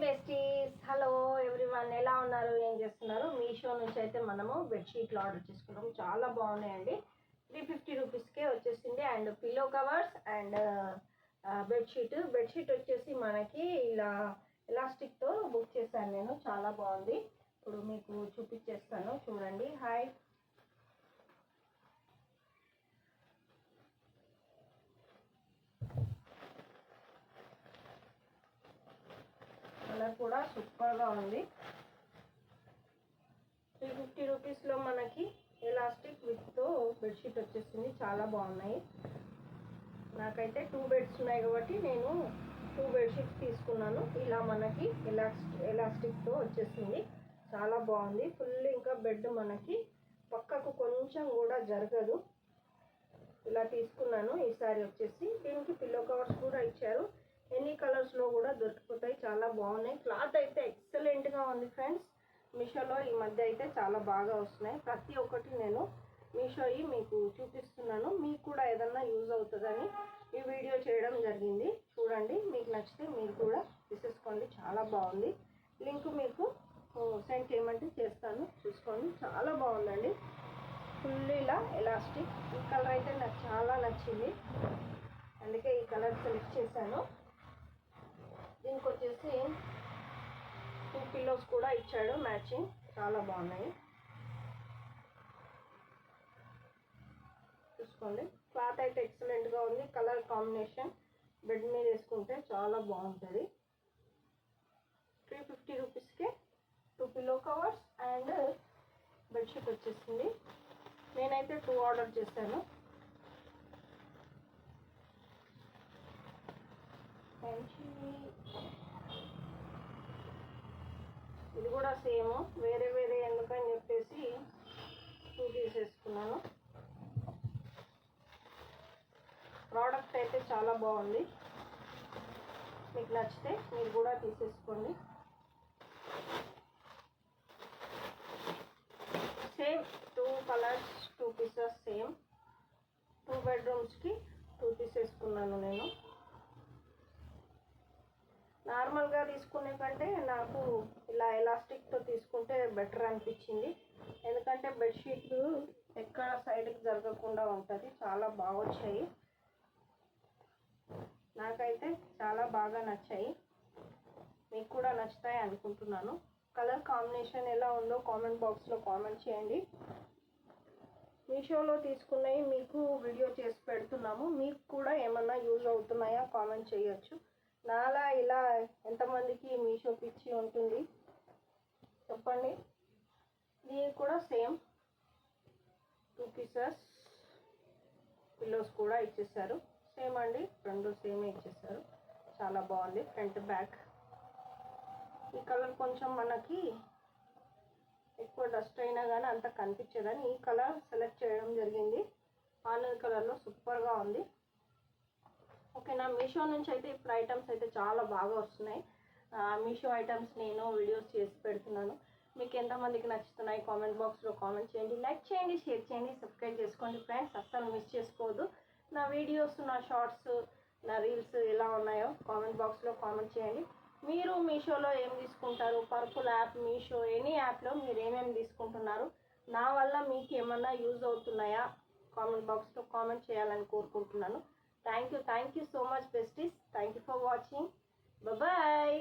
Besties, hello everyone, ఎలా ఉన్నారు, ఏం చేస్తున్నారు? మీషో నుంచి అయితే మనము బెడ్షీట్లు ఆర్డర్ చేసుకున్నాము. చాలా బాగున్నాయండి. 350 రూపీస్కే వచ్చేసింది. And pillow covers and bedsheet వచ్చేసి మనకి ఇలా ఎలాస్టిక్తో బుక్ చేశాను నేను. చాలా బాగుంది. ఇప్పుడు మీకు చూపించేస్తాను, చూడండి. హాయ్, కలర్ కూడా సూపర్గా ఉంది. 350 రూపీస్లో మనకి ఎలాస్టిక్ విత్తో బెడ్షీట్ వచ్చేసింది. చాలా బాగున్నాయి. నాకైతే 2 బెడ్స్ ఉన్నాయి కాబట్టి నేను 2 బెడ్షీట్స్ తీసుకున్నాను. ఇలా మనకి ఎలాస్టిక్తో వచ్చేసింది. చాలా బాగుంది. ఫుల్ ఇంకా బెడ్ మనకి పక్కకు కొంచెం కూడా జరగదు. ఇలా తీసుకున్నాను. ఈసారి వచ్చేసి దీనికి పిల్లో కవర్స్ కూడా ఇచ్చారు. ఎన్ని కలర్స్లో కూడా దొరికిపోతాయి. చాలా బాగున్నాయి. క్లాత్ అయితే ఎక్సలెంట్గా ఉంది ఫ్రెండ్స్. మీషోలో ఈ మధ్య అయితే చాలా బాగా వస్తున్నాయి. ప్రతి ఒక్కటి నేను మీషో మీకు చూపిస్తున్నాను. మీకు కూడా ఏదన్నా యూజ్ అవుతుందని ఈ వీడియో చేయడం జరిగింది. చూడండి, మీకు నచ్చితే మీరు కూడా తీసేసుకోండి. చాలా బాగుంది. లింక్ మీకు సెండ్ చేయమంటే చేస్తాను, చూసుకోండి. చాలా బాగుందండి. ఫుల్ ఇలా ఎలాస్టిక్. ఈ కలర్ అయితే నాకు చాలా నచ్చింది, అందుకే ఈ కలర్ సెలెక్ట్ చేశాను. దీనికి వచ్చేసి 2 పిల్లోస్ కూడా ఇచ్చాడు మ్యాచింగ్. చాలా బాగున్నాయి. చూసుకోండి, క్లాత్ అయితే ఎక్సలెంట్గా ఉంది. కలర్ కాంబినేషన్ బెడ్ మీద వేసుకుంటే చాలా బాగుంటుంది. 350 రూపీస్కే 2 పిల్లో కవర్స్ అండ్ బెడ్షీట్ వచ్చేసింది. నేనైతే 2 ఆర్డర్ చేశాను. ఇది కూడా సేమ్, వేరే వేరే ఎందుకని చెప్పేసి 2 తీసేసుకున్నాను. ప్రోడక్ట్ అయితే చాలా బాగుంది. మీకు నచ్చితే మీరు కూడా తీసేసుకోండి. Same 2 colours, 2 pieces same. 2 బెడ్రూమ్స్కి 2 తీసేసుకున్నాను నేను. నార్మల్గా తీసుకునే కంటే నాకు ఇలా ఎలాస్టిక్తో తీసుకుంటే బెటర్ అనిపించింది. ఎందుకంటే బెడ్షీట్లు ఎక్కడ సైడ్కి జరగకుండా ఉంటుంది. చాలా బాగా వచ్చాయి. నాకైతే చాలా బాగా నచ్చాయి. మీకు కూడా నచ్చుతాయి అనుకుంటున్నాను. కలర్ కాంబినేషన్ ఎలా ఉందో కామెంట్ బాక్స్లో కామెంట్ చేయండి. మీషోలో తీసుకున్నవి మీకు వీడియో చేసి పెడుతున్నాము. మీకు కూడా ఏమన్నా యూజ్ అవుతున్నాయా కామెంట్ చేయొచ్చు. నాలా ఇలా ఎంతమందికి మీషో పిచ్చి ఉంటుంది చెప్పండి. దీనికి కూడా సేమ్ 2 పీసెస్ పిల్లోస్ కూడా ఇచ్చేసారు. సేమ్ అండి, 2 సేమే ఇచ్చేసారు. చాలా బాగుంది. ఫ్రంట్ బ్యాక్ ఈ కలర్ కొంచెం మనకి ఎక్కువ డస్ట్ అయినా కానీ అంత కనిపించదని ఈ కలర్ సెలెక్ట్ చేయడం జరిగింది. ఆరెంజ్ కలర్లో సూపర్గా ఉంది. ఓకేనా. మీషో నుంచి అయితే ఇప్పుడు ఐటమ్స్ అయితే చాలా బాగా వస్తున్నాయి. మీషో ఐటమ్స్ నేను వీడియోస్ చేసి పెడుతున్నాను. మీకు ఎంతమందికి నచ్చుతున్నాయి కామెంట్ బాక్స్లో కామెంట్ చేయండి. లైక్ చేయండి, షేర్ చేయండి, సబ్స్క్రైబ్ చేసుకోండి ఫ్రెండ్స్. అస్సలు మిస్ చేసుకోవద్దు. నా వీడియోస్, నా షార్ట్స్, నా రీల్స్ ఎలా ఉన్నాయో కామెంట్ బాక్స్లో కామెంట్ చేయండి. మీరు మీషోలో ఏం తీసుకుంటారు? పర్పుల్ యాప్, మీషో, ఎనీ యాప్లో మీరు ఏమేమి తీసుకుంటున్నారు? నా వల్ల మీకు ఏమన్నా యూజ్ అవుతున్నాయా కామెంట్ బాక్స్లో కామెంట్ చేయాలని కోరుకుంటున్నాను. Thank you so much besties. Thank you for watching. Bye bye.